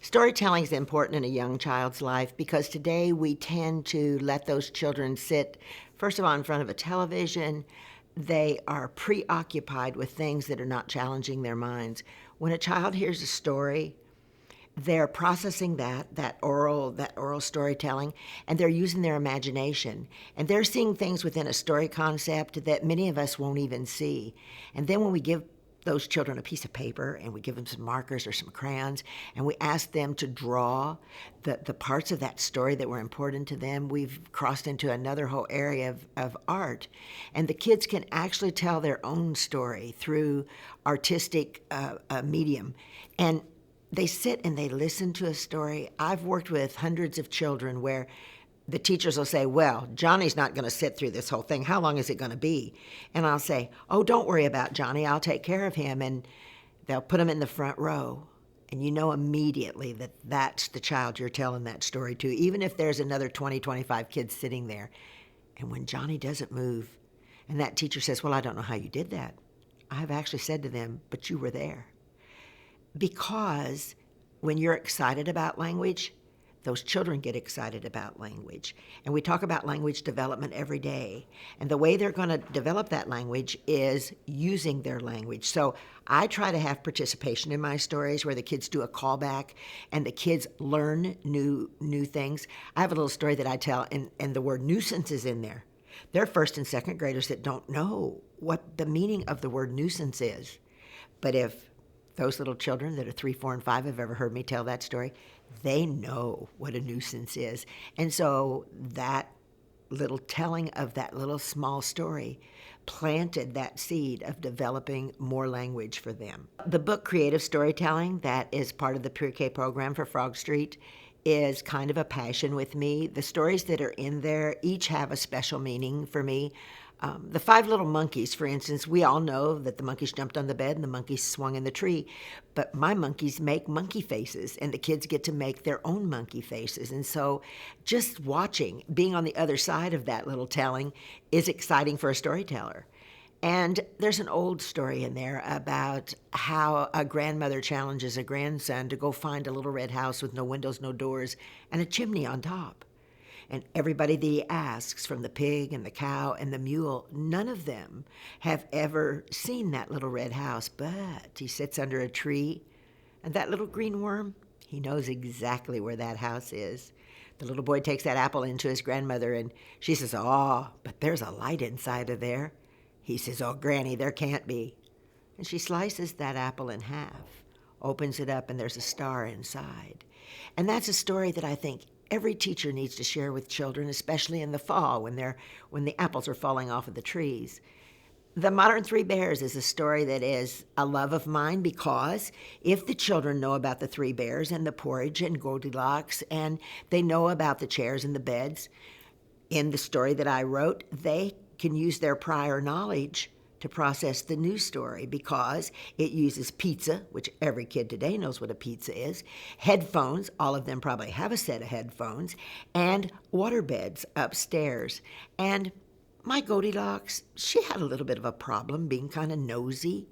Storytelling is important in a young child's life because today we tend to let those children sit, first of all, in front of a television. They are preoccupied with things that are not challenging their minds. When a child hears a story, they're processing that oral storytelling, and they're using their imagination, and they're seeing things within a story concept that many of us won't even see. And then when we give those children a piece of paper and we give them some markers or some crayons and we ask them to draw the parts of that story that were important to them, we've crossed into another whole area of art. And the kids can actually tell their own story through artistic medium. And they sit and they listen to a story. I've worked with hundreds of children where the teachers will say, well, Johnny's not going to sit through this whole thing. How long is it going to be? And I'll say, oh, don't worry about Johnny. I'll take care of him. And they'll put him in the front row. And you know immediately that that's the child you're telling that story to, even if there's another 20, 25 kids sitting there. And when Johnny doesn't move, and that teacher says, well, I don't know how you did that, I have actually said to them, but you were there. Because when you're excited about language, those children get excited about language. And we talk about language development every day. And the way they're going to develop that language is using their language. So I try to have participation in my stories where the kids do a callback and the kids learn new things. I have a little story that I tell, and the word nuisance is in there. They're first and second graders that don't know what the meaning of the word nuisance is. But if those little children that are 3, 4, and 5 have ever heard me tell that story, they know what a nuisance is. And so that little telling of that little small story planted that seed of developing more language for them. The book Creative Storytelling, that is part of the pre-K program for Frog Street, is kind of a passion with me. The stories that are in there each have a special meaning for me. The 5 little monkeys, for instance, we all know that the monkeys jumped on the bed and the monkeys swung in the tree, but my monkeys make monkey faces, and the kids get to make their own monkey faces. And so just watching, being on the other side of that little telling is exciting for a storyteller. And there's an old story in there about how a grandmother challenges a grandson to go find a little red house with no windows, no doors, and a chimney on top. And everybody that he asks, from the pig and the cow and the mule, none of them have ever seen that little red house. But he sits under a tree, and that little green worm, he knows exactly where that house is. The little boy takes that apple into his grandmother, and she says, oh, but there's a light inside of there. He says, oh, Granny, there can't be. And she slices that apple in half, opens it up, and there's a star inside. And that's a story that I think every teacher needs to share with children, especially in the fall when the apples are falling off of the trees. The Modern Three Bears is a story that is a love of mine because if the children know about the 3 bears and the porridge and Goldilocks, and they know about the chairs and the beds, in the story that I wrote, they can use their prior knowledge to process the new story because it uses pizza, which every kid today knows what a pizza is, headphones, all of them probably have a set of headphones, and water beds upstairs. And my Goldilocks, she had a little bit of a problem being kind of nosy,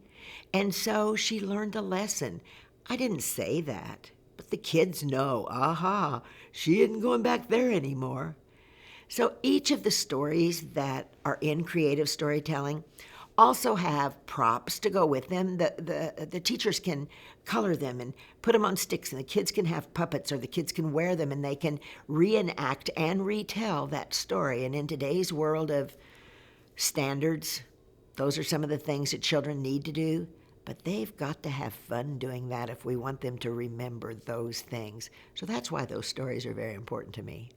and so she learned a lesson. I didn't say that, but the kids know, aha, she isn't going back there anymore. So each of the stories that are in creative storytelling also have props to go with them. The teachers can color them and put them on sticks, and the kids can have puppets, or the kids can wear them, and they can reenact and retell that story. And in today's world of standards, those are some of the things that children need to do, but they've got to have fun doing that if we want them to remember those things. So that's why those stories are very important to me.